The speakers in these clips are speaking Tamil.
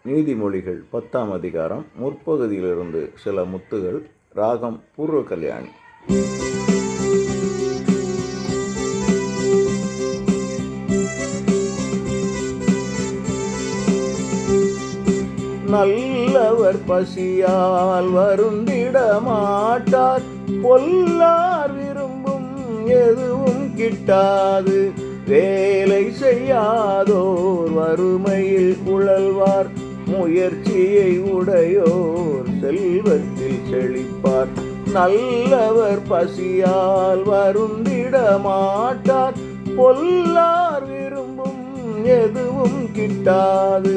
நீதிமொழிகள் 10ஆம் அதிகாரம் முற்பகுதியிலிருந்து சில முத்துகள். ராகம் பூர்வ கல்யாணி. நல்லவர் பசியால் வருந்திட மாட்டார், பொல்லார் விரும்பும் எதுவும் கிட்டாது. வேலை செய்யாதோர் வறுமையில் உழல்வார், முயற்சியை உடையோர் செல்வத்தில் செழிப்பார். நல்லவர் பசியால் வருந்திட மாட்டார், பொல்லார் விரும்பும் எதுவும் கிட்டாது.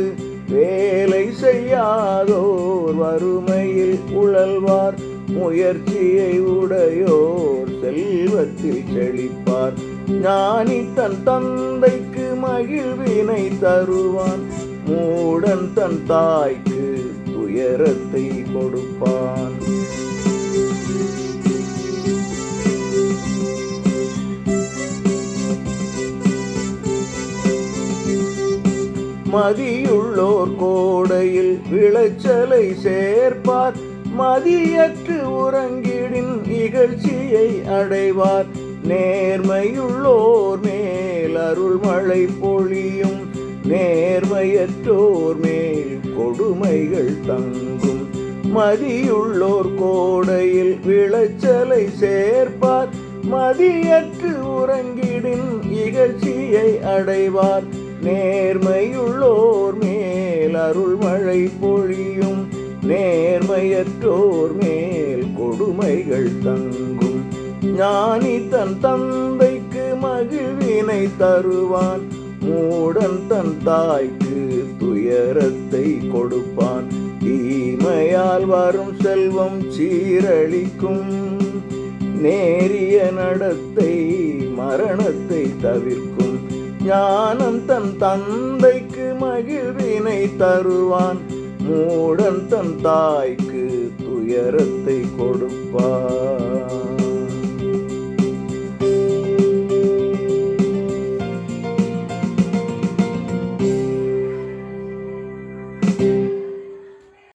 வேலை செய்யாதோர் வறுமையில் உழல்வார், முயற்சியை உடையோர் செல்வத்தில் செழிப்பார். ஞானி தன் தந்தைக்கு மகிழ்வினை தருவான், மூடன் தன் தாய்க்கு துயரத்தை கொடுப்பான். மதியுள்ளோர் கோடையில் விளைச்சலை சேர்ப்பார், மதியற்று உறங்கிடின் இகழ்ச்சியை அடைவார். நேர்மையுள்ளோர் மேல் அருள்மழை பொழியும், நேர்மையற்றோர் மேல் கொடுமைகள் தங்கும். மதியுள்ளோர் கோடையில் விளைச்சலை சேர்ப்பார், மதியற்று உறங்கிடின் இகழ்ச்சியை அடைவார். நேர்மையுள்ளோர் மேல் அருள்மழை பொழியும், நேர்மையற்றோர் மேல் கொடுமைகள் தங்கும். ஞானி தன் தந்தைக்கு மகிழ்வினை தருவான், மூடன் தன் தாய்க்கு துயரத்தை கொடுப்பான். தீமையால் வரும் செல்வம் சீரழிக்கும், நேரிய நடத்தை மரணத்தை தவிர்க்கும். ஞானம் தன் தந்தைக்கு மகிழ்வினை தருவான், மூடன் தன் தாய்க்கு துயரத்தை கொடுப்பான்.